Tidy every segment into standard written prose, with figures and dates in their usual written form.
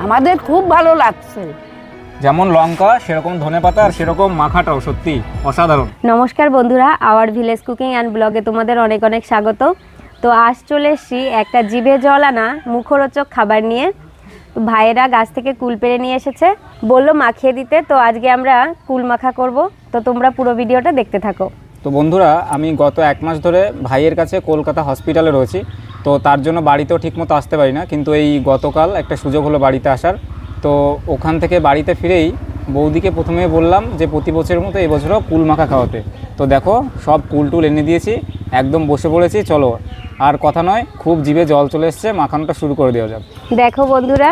আমাদের খুব ভালো লাগছে। যেমন লঙ্কা সেরকম ধনেপাতা আর সেরকম মাখাটাও সত্যি অসাধারণ। নমস্কার বন্ধুরা, আওয়ার ভিলেজ কুকিং অ্যান্ড ব্লগে তোমাদের অনেক অনেক স্বাগত। তো আজ চলে এসেছি একটা জিভে জল আনা মুখরোচক খাবার নিয়ে। ভাইয়েরা গাছ থেকে কুল পেড়ে নিয়ে এসেছে, বললো মাখিয়ে দিতে। তো আজকে আমরা কুল মাখা করব, তো তোমরা পুরো ভিডিওটা দেখতে থাকো। তো বন্ধুরা, আমি গত 1 মাস ধরে ভাইয়ের কাছে কলকাতা হসপিটালে রয়েছি। তো তার জন্য বাড়িতেও ঠিকমতো আসতে পারি না, কিন্তু এই গতকাল একটা সুযোগ হলো বাড়িতে আসার। তো ওখান থেকে বাড়িতে ফিরেই বৌদিকে প্রথমে বললাম যে প্রতি বছরের মতো এবছরও কুল মাখা খাওয়াতে। তো দেখো সব কুল টুল এনে দিয়েছি, একদম বসে পড়েছি। চলো আর কথা নয়, খুব জিভে জল চলে এসছে, মাখানোটা শুরু করে দেওয়া যাক। দেখো বন্ধুরা,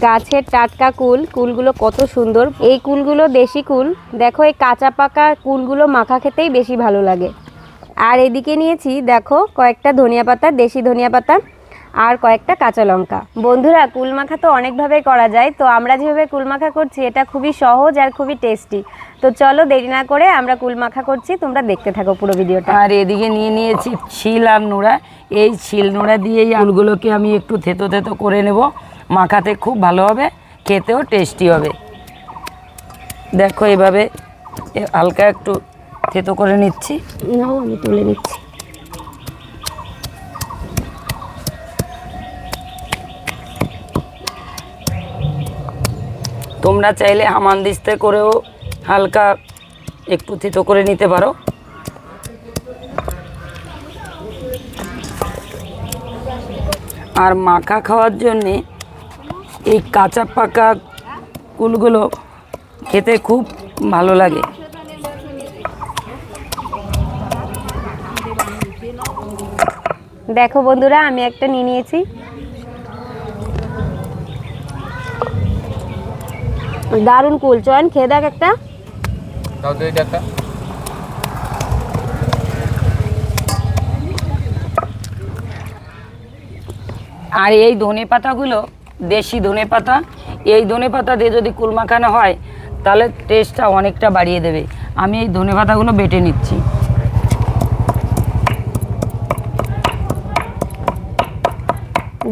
গাছের টাটকা কুলগুলো কত সুন্দর। এই কুলগুলো দেশি কুল। দেখো এই কাঁচা পাকা কুলগুলো মাখা খেতেই বেশি ভালো লাগে। আর এদিকে নিয়েছি দেখো কয়েকটা ধনিয়া পাতা, দেশি ধনিয়া পাতা, আর কয়েকটা কাঁচা লঙ্কা। বন্ধুরা, কুল মাখা তো অনেকভাবে করা যায়, তো আমরা যেভাবে কুল মাখা করছি এটা খুবই সহজ আর খুবই টেস্টি। তো চলো দেরি না করে আমরা কুল মাখা করছি, তোমরা দেখতে থাকো পুরো ভিডিওটা। আর এদিকে নিয়ে নিয়েছি ছিল আর নোড়া। এই ছিল নোড়া দিয়ে এই আলুগুলোকে আমি একটু থেতো থেতো করে নেব। মাখাতে খুব ভালো হবে, খেতেও টেস্টি হবে। দেখো এভাবে হালকা একটু থেতো করে নিচ্ছি। নাও, আমি তুলে নিচ্ছি। তোমরা চাইলে হামানদিস্তে করেও হালকা একটু থেতো করে নিতে পারো। আর মাখা খাওয়ার জন্যে এই কাঁচা পাকা কুলগুলো খেতে খুব ভালো লাগে। দেখো বন্ধুরা, আমি একটা নিয়ে নিয়েছি। দারুণ কুল, চয়ন খেয়ে দেখ একটা। আর এই ধনে পাতাগুলো দেশি ধনে পাতা। এই ধনে পাতা দিয়ে যদি কুল মাখানো হয় তাহলে টেস্টটা অনেকটা বাড়িয়ে দেবে। আমি এই ধনে পাতাগুলো বেটে নিচ্ছি।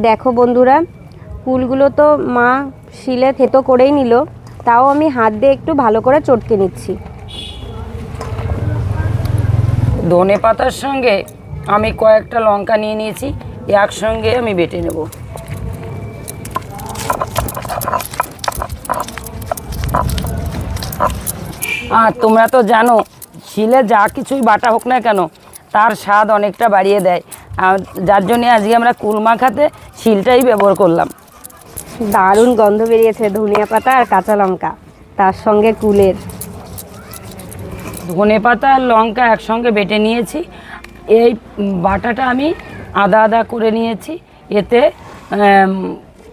দেখো বন্ধুরা, কুলগুলো তো মা শিলে থেতো করেই নিল, তাও আমি হাত দিয়ে একটু ভালো করে চটকে নিচ্ছি। ধনে পাতার সঙ্গে আমি কয়েকটা লঙ্কা নিয়ে নিয়েছি, একসঙ্গে আমি বেটে নেব। আর তোমরা তো জানো শিলে যা কিছুই বাটা হোক না কেন তার স্বাদ অনেকটা বাড়িয়ে দেয়। যার জন্যে আজকে আমরা কুল মাখাতে শিলটাই ব্যবহার করলাম। দারুণ গন্ধ বেরিয়েছে ধনিয়া পাতা আর কাঁচা লঙ্কা, তার সঙ্গে কুলের। ধনে পাতা আর লঙ্কা একসঙ্গে বেটে নিয়েছি। এই বাটাটা আমি আদা আদা করে নিয়েছি, এতে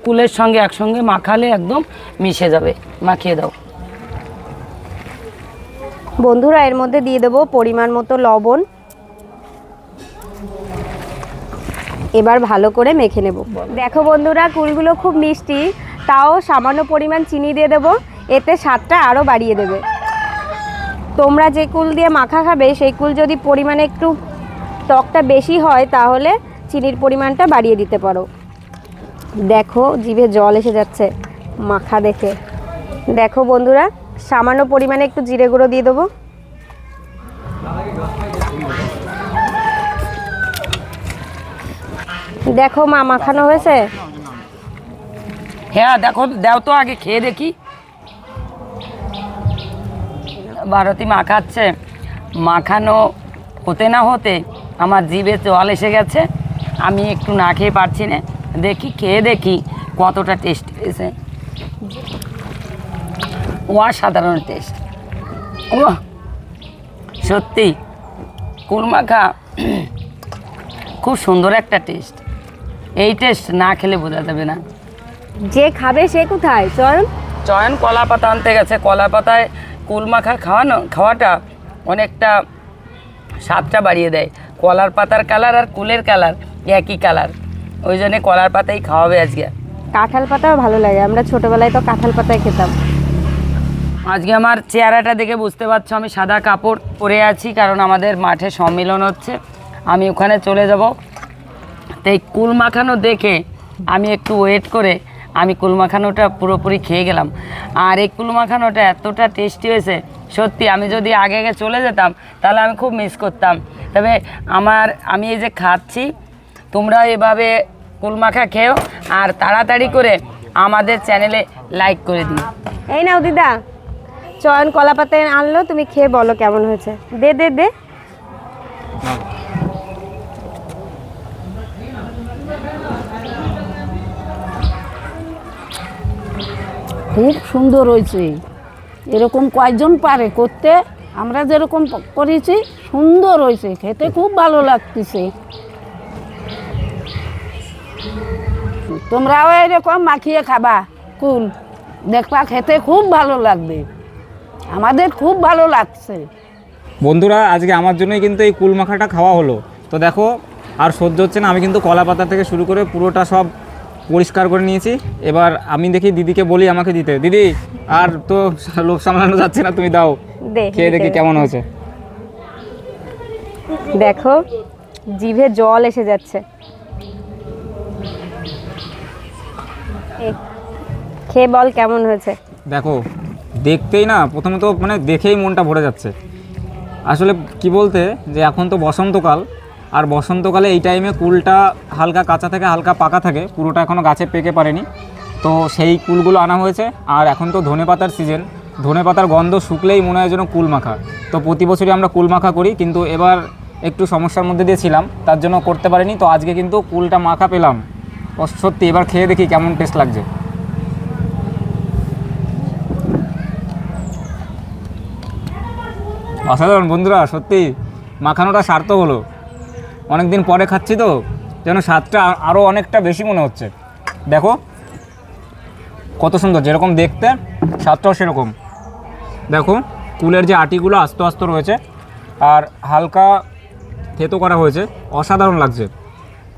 কুলের সঙ্গে একসঙ্গে মাখালে একদম মিশে যাবে। মাখিয়ে দাও। বন্ধুরা, এর মধ্যে দিয়ে দেবো পরিমাণ মতো লবণ। এবার ভালো করে মেখে নেব। দেখো বন্ধুরা, কুলগুলো খুব মিষ্টি, তাও সামান্য পরিমাণ চিনি দিয়ে দেবো, এতে স্বাদটা আরও বাড়িয়ে দেবে। তোমরা যে কুল দিয়ে মাখা খাবে সেই কুল যদি পরিমাণে একটু টকটা বেশি হয় তাহলে চিনির পরিমাণটা বাড়িয়ে দিতে পারো। দেখো জিভে জল এসে যাচ্ছে মাখা দেখে। দেখো বন্ধুরা, সামান্য পরিমাণে একটু জিরে গুঁড়ো দিয়ে দেবো। দেখো মা, মাখানো হয়েছে। হ্যাঁ দেখো, দাও তো আগে খেয়ে দেখি। ভারতী মাখাচ্ছে, মাখানো হতে না হতে আমার জিভে জল এসে গেছে। আমি একটু না খেয়ে পারছি না, দেখি খেয়ে দেখি কতটা টেস্ট এসে। অসাধারণ টেস্ট। ও সত্যি কুল মাখা খুব সুন্দর একটা টেস্ট। এই টেস্ট না খেলে বোঝা যাবে না। যে খাবে সে কোথায়? চয়ন কলা পাতা আনতে গেছে। কলা পাতায় কুল মাখা খাওয়াটা অনেকটা স্বাদটা বাড়িয়ে দেয়। কলার পাতার কালার আর কুলের কালার একই কালার, ওই জন্যে কলার পাতাই খাওয়াবে আজকে। কাঁঠাল পাতাও ভালো লাগে, আমরা ছোটোবেলায় তো কাঁঠাল পাতায় খেতাম। আজকে আমার চেহারাটা দেখে বুঝতে পারছো আমি সাদা কাপড় পরে আছি, কারণ আমাদের মাঠে সম্মেলন হচ্ছে, আমি ওখানে চলে যাব। তাই কুল মাখানো দেখে আমি একটু ওয়েট করে আমি কুল মাখানোটা পুরোপুরি খেয়ে গেলাম। আর এই কুল মাখানোটা এতটা টেস্টি হয়েছে, সত্যি আমি যদি আগে আগে চলে যেতাম তাহলে আমি খুব মিস করতাম। তবে আমি এই যে খাচ্ছি, তোমরা এভাবে কুল মাখা খেও আর তাড়াতাড়ি করে আমাদের চ্যানেলে লাইক করে দিও। এই নাও দিদা, চয়ন কলা পাতা আনলো, তুমি খেয়ে বলো কেমন হয়েছে। দে দে দে। খুব সুন্দর হয়েছে। এরকম কয়জন পারে করতে? আমরা যেরকম করেছি সুন্দর হয়েছে, খেতে খুব ভালো লাগতেছে। তোমরাও এরকম মাখিয়ে খাবা কুল, দেখবা খেতে খুব ভালো লাগবে। আমাদের খুব ভালো লাগছে। বন্ধুরা, আজকে আমার জন্যই কিন্তু এই কুল মাখাটা খাওয়া হলো। তো দেখো, আর সহ্য হচ্ছে না, আমি কিন্তু কলা পাতা থেকে শুরু করে পুরোটা সব পরিষ্কার করে নিয়েছি। এবার আমি দেখি দিদিকে বলি আমাকে দিতে। দিদি, আর তো লোক সামলানো যাচ্ছে না, তুমি দাও, দে খেয়ে দেখি কেমন হয়েছে। দেখো, জিভে জল এসে যাচ্ছে। খেয়ে বল কেমন হয়েছে। দেখো, দেখতেই না প্রথমে তো মানে দেখেই মনটা ভরে যাচ্ছে। আসলে কি বলতে, যে এখন তো বসন্তকাল, আর বসন্তকালে এই টাইমে কুলটা হালকা কাঁচা থাকে, হালকা পাকা থাকে, পুরোটা এখনও গাছে পেকে পারেনি। তো সেই কুলগুলো আনা হয়েছে। আর এখন তো ধনেপাতার সিজন, ধনেপাতার গন্ধ শুকলেই মনে হয় যেন কুল মাখা। তো প্রতি বছরই আমরা কুল মাখা করি, কিন্তু এবার একটু সমস্যার মধ্যে দিয়ে ছিলাম, তার জন্য করতে পারিনি। তো আজকে কিন্তু কুলটা মাখা পেলাম। সত্যি এবার খেয়ে দেখি কেমন টেস্ট লাগছে। অসাধারণ বন্ধুরা, সত্যি মাখানোটা সার্থক হলো। অনেক দিন পরে খাচ্ছি তো যেন স্বাদটা আরও অনেকটা বেশি মনে হচ্ছে। দেখো কত সুন্দর, যেরকম দেখতে স্বাদটাও সেরকম। দেখো কুলের যে আটিগুলো আস্তে আস্তে রয়েছে আর হালকা থেতো করা হয়েছে, অসাধারণ লাগছে।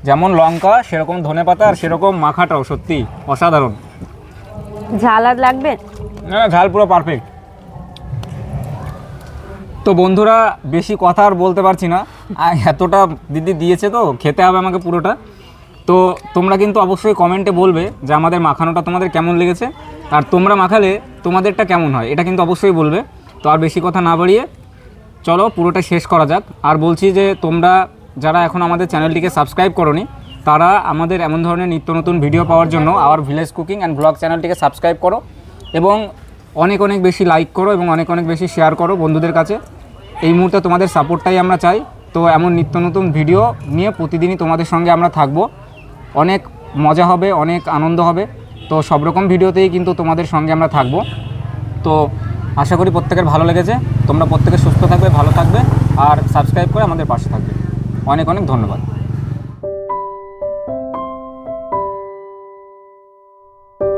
যেমন লঙ্কা সেরকম ধনেপাতা আর সেরকম মাখাটাও সত্যি অসাধারণ। ঝাল আর লাগবে না, ঝাল পুরো পারফেক্ট। তো বন্ধুরা, বেশি কথা আর বলতে পারছি না, এতটা দিদি দিয়েছে তো খেতে হবে আমাকে পুরোটা। তো তোমরা কিন্তু অবশ্যই কমেন্টে বলবে যে আমাদের মাখানোটা তোমাদের কেমন লেগেছে, আর তোমরা মাখালে তোমাদেরটা কেমন হয় এটা কিন্তু অবশ্যই বলবে। তো আর বেশি কথা না বাড়িয়ে চলো পুরোটা শেষ করা যাক। আর বলছি যে তোমরা যারা এখন আমাদের চ্যানেলটিকে সাবস্ক্রাইব করোনি, তারা আমাদের এমন ধরনের নিত্য নতুন ভিডিও পাওয়ার জন্য our village cooking and blog চ্যানেলটিকে সাবস্ক্রাইব করো এবং অনেক অনেক বেশি লাইক করো এবং অনেক অনেক বেশি শেয়ার করো বন্ধুদের কাছে। এই মুহূর্তে তোমাদের সাপোর্টটাই আমরা চাই। তো এমন নিত্য নতুন ভিডিও নিয়ে প্রতিদিনই তোমাদের সঙ্গে আমরা থাকবো। অনেক মজা হবে, অনেক আনন্দ হবে। তো সব রকম ভিডিওতেই কিন্তু তোমাদের সঙ্গে আমরা থাকবো। তো আশা করি প্রত্যেকের ভালো লেগেছে। তোমরা প্রত্যেকে সুস্থ থাকবে, ভালো থাকবে আর সাবস্ক্রাইব করে আমাদের পাশে থাকবে। অনেক অনেক ধন্যবাদ।